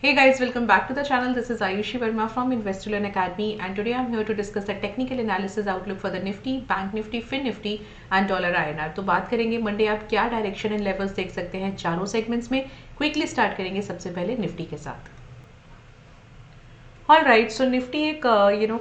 Hey guys, welcome back to the channel. This is Ayushi Verma from Investor Academy, and today I'm here to discuss the technical analysis outlook for the Nifty, Bank Nifty, Fin Nifty and Dollar INR. तो बात करेंगे Monday आप क्या direction and levels देख सकते हैं चारों segments में. क्विकली स्टार्ट करेंगे सबसे पहले निफ्टी के साथ. ऑल राइट, सो निफ्टी एक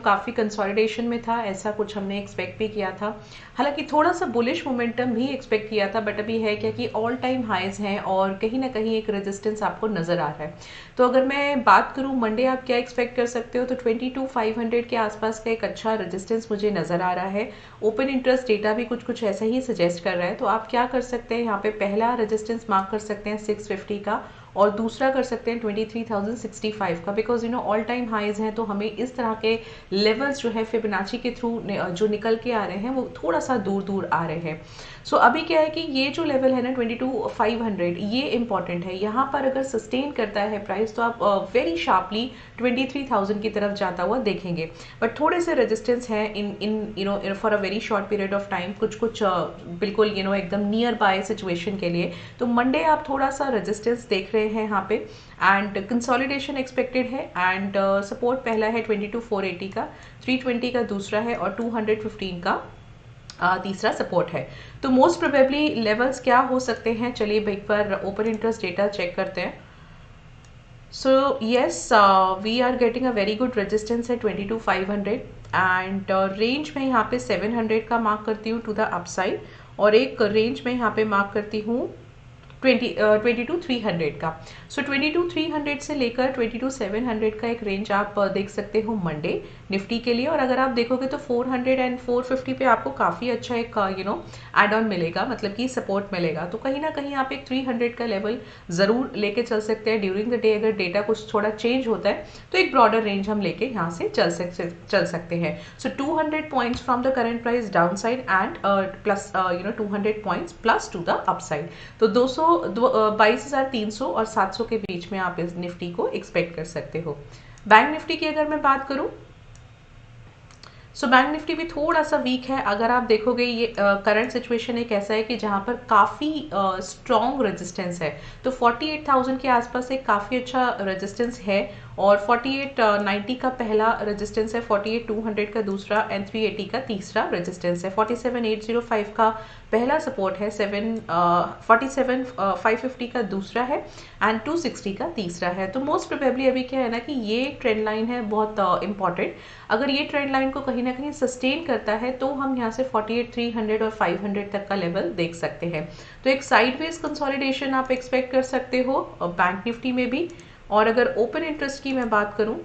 काफ़ी कंसोलिडेशन में था, ऐसा कुछ हमने एक्सपेक्ट भी किया था. हालांकि थोड़ा सा बुलिश मोमेंटम भी एक्सपेक्ट किया था, बट अभी है क्या कि ऑल टाइम हाइज हैं और कहीं ना कहीं एक रेजिस्टेंस आपको नज़र आ रहा है. तो अगर मैं बात करूं मंडे आप क्या एक्सपेक्ट कर सकते हो, तो 22,500 के आसपास का एक अच्छा रेजिस्टेंस मुझे नज़र आ रहा है. ओपन इंटरेस्ट डेटा भी कुछ ऐसा ही सजेस्ट कर रहा है. तो आप क्या कर सकते हैं, यहाँ पे पहला रेजिस्टेंस मार्क कर सकते हैं 650 का और दूसरा कर सकते हैं 23,065 का, बिकॉज ऑल टाइम हाइज हैं. तो हमें इस तरह के लेवल्स जो है फिबोनाची के थ्रू जो निकल के आ रहे हैं वो थोड़ा सा दूर दूर आ रहे हैं. सो अभी क्या है कि ये जो लेवल है ना 22,500, ये इंपॉर्टेंट है. यहाँ पर अगर सस्टेन करता है प्राइस तो आप वेरी शार्पली 23,000 की तरफ जाता हुआ देखेंगे. बट थोड़े से रेजिस्टेंस हैं in for a very short period of time, कुछ बिल्कुल एकदम नियर बाय सिचुएशन के लिए. तो मंडे आप थोड़ा सा रेजिस्टेंस देख रहे हैं यहाँ पे, एंड कंसोलिडेशन एक्सपेक्टेड है. एंड सपोर्ट पहला है 22,480 का, 320 का दूसरा है और 215 का तीसरा सपोर्ट है. तो मोस्ट प्रोबेबली लेवल्स क्या हो सकते हैं, चलिए एक बार ओपन इंटरेस्ट डेटा चेक करते हैं. So yes, we are getting a very good resistance है 22,500 एंड रेंज में यहाँ पे 700 का मार्क करती हूँ टू द अपसाइड, और एक रेंज में यहाँ पे मार्क करती हूँ 22,300 का. सो 22,300 से लेकर 22,700 का एक रेंज आप देख सकते हो मंडे निफ्टी के लिए. और अगर आप देखोगे तो 400 एंड 450 पे आपको काफ़ी अच्छा एक एड ऑन मिलेगा, मतलब कि सपोर्ट मिलेगा. तो कहीं ना कहीं आप एक 300 का लेवल ज़रूर लेके चल सकते हैं ड्यूरिंग द डे. अगर डेटा कुछ थोड़ा चेंज होता है तो एक ब्रॉडर रेंज हम लेके यहाँ से चल सकते हैं. सो 200 points from the current price down side and plus 200 points plus two the upside. तो 22,300 और 700 के बीच में आप इस निफ्टी को एक्सपेक्ट कर सकते हो. बैंक निफ्टी की अगर मैं बात करूं, सो बैंक निफ्टी भी थोड़ा सा वीक है. अगर आप देखोगे ये करंट सिचुएशन एक ऐसा है कि जहां पर काफ़ी स्ट्रॉन्ग रेजिस्टेंस है. तो 48,000 के आसपास एक काफ़ी अच्छा रेजिस्टेंस है, और 4890 का पहला रेजिस्टेंस है, 48,200 का दूसरा एंड 380 का तीसरा रेजिस्टेंस है. 47,805 का पहला सपोर्ट है, 47,550 का दूसरा है एंड 260 का तीसरा है. तो मोस्ट प्रोबेबली अभी क्या है ना कि ये ट्रेंड लाइन है बहुत इंपॉर्टेंट. अगर ये ट्रेंड लाइन को कहीं ना कहीं सस्टेन करता है तो हम यहाँ से 48,300 और 500 तक का लेवल देख सकते हैं. तो एक साइडवेज कंसोलिडेशन आप एक्सपेक्ट कर सकते हो बैंक निफ्टी में भी. और अगर ओपन इंटरेस्ट की मैं बात करूं,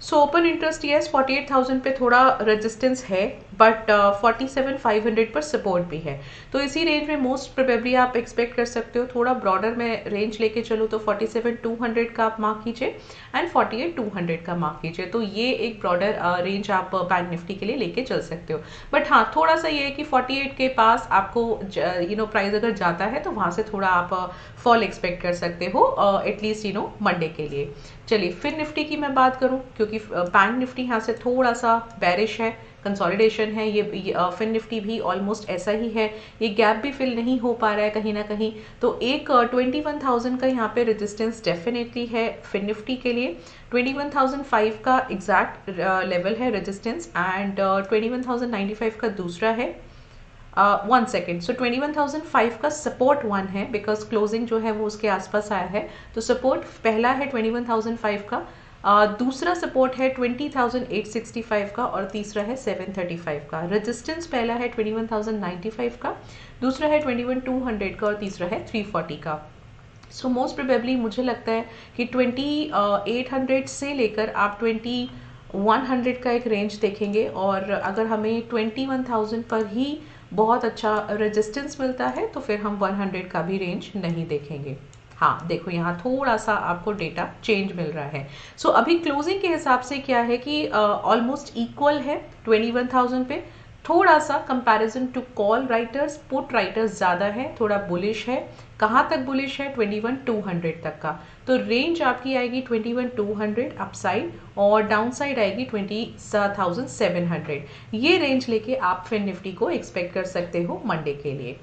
सो ओपन इंटरेस्ट यस 48,000 पे थोड़ा रेजिस्टेंस है, बट 47,500 पर सपोर्ट भी है. तो इसी रेंज में मोस्ट प्रोबेबली आप एक्सपेक्ट कर सकते हो. थोड़ा ब्रॉडर में रेंज लेके चलो तो 47,200 का आप मार्क कीजिए एंड 48,200 का मार्क कीजिए. तो ये एक ब्रॉडर रेंज आप बैंक निफ्टी के लिए लेके चल सकते हो. बट हाँ, थोड़ा सा ये है कि 48 के पास आपको प्राइस अगर जाता है तो वहाँ से थोड़ा आप फॉल एक्सपेक्ट कर सकते हो एटलीस्ट मंडे के लिए. चलिए फिर निफ्टी की मैं बात करूं, क्योंकि बैंक निफ्टी यहाँ से थोड़ा सा बेरिश है, कंसोलिडेशन है. ये फिन निफ्टी भी ऑलमोस्ट ऐसा ही है, ये गैप भी फिल नहीं हो पा रहा है कहीं ना कहीं. तो एक 21,000 का यहाँ पे रेजिस्टेंस डेफिनेटली है फिन निफ्टी के लिए. 21,005 का एग्जैक्ट लेवल है रेजिस्टेंस एंड 21,095 का दूसरा है. 1 सेकेंड, सो 21,005 का सपोर्ट 1 है, बिकॉज क्लोजिंग जो है वो उसके आसपास आया है. तो सपोर्ट पहला है 21,005 का, दूसरा सपोर्ट है 20,865 का और तीसरा है 735 का. रेजिस्टेंस पहला है 21,095 का, दूसरा है 21,200 का और तीसरा है 340 का. सो मोस्ट प्रोबेबली मुझे लगता है कि 2800 से लेकर आप 2100 का एक रेंज देखेंगे. और अगर हमें 21,000 पर ही बहुत अच्छा रेजिस्टेंस मिलता है तो फिर हम 100 का भी रेंज नहीं देखेंगे. हाँ देखो, यहाँ थोड़ा सा आपको डेटा चेंज मिल रहा है. सो अभी क्लोजिंग के हिसाब से क्या है कि ऑलमोस्ट इक्वल है 21,000 पे. थोड़ा सा comparison to call writers, put writers ज़्यादा है, थोड़ा बुलिश है. कहाँ तक बुलिश है, 21,200 तक का. तो रेंज आपकी आएगी 21,200 अपसाइड और डाउन साइड आएगी 20,700. ये रेंज लेके आप फिन निफ्टी को एक्सपेक्ट कर सकते हो मंडे के लिए.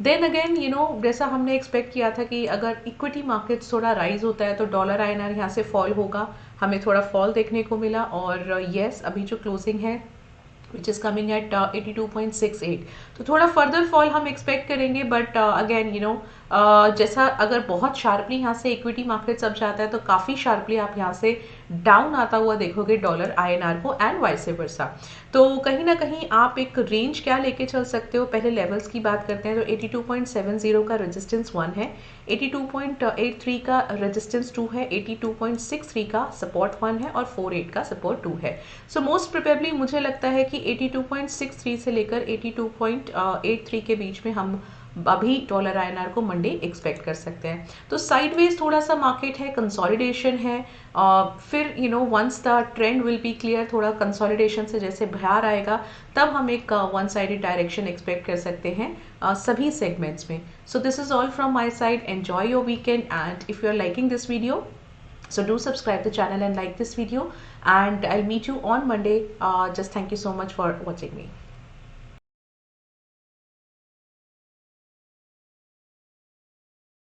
देन अगेन जैसा हमने एक्सपेक्ट किया था कि अगर इक्विटी मार्केट्स थोड़ा राइज होता है तो डॉलर आईएनआर यहाँ से फॉल होगा, हमें थोड़ा फॉल देखने को मिला। और यस अभी जो क्लोजिंग है विच इज़ कमिंग एट 82.68, तो थोड़ा फर्दर फॉल हम एक्सपेक्ट करेंगे। बट अगेन जैसा अगर बहुत शार्पली यहाँ से इक्विटी मार्केट्स अब जाता है तो काफ़ी शार्पली आप यहाँ से डाउन आता हुआ देखोगे डॉलर आईएनआर को एंड वाइस वर्सा। तो कहीं ना कहीं आप एक रेंज क्या लेके चल सकते हो, पहले लेवल्स की बात करते हैं। तो 82.70 का रेजिस्टेंस 1 है, 82.83 का रेजिस्टेंस 2 है, 82.63 का सपोर्ट 1 है और 48 का सपोर्ट 2 है। सो मोस्ट प्रोबेबली मुझे लगता है कि 82.63 से लेकर 82.83 के बीच में हम अभी डॉलर आईएनआर को मंडे एक्सपेक्ट कर सकते हैं। तो साइडवेज थोड़ा सा मार्केट है, कंसोलिडेशन है। फिर once the trend will be clear, थोड़ा कंसोलिडेशन से जैसे बाहर आएगा तब हम एक वन साइडेड डायरेक्शन एक्सपेक्ट कर सकते हैं सभी सेगमेंट्स में। So this is all from my side. Enjoy your weekend and if you are liking this video, so do subscribe the channel and like this video, and I'll meet you on Monday. Just thank you so much for watching me.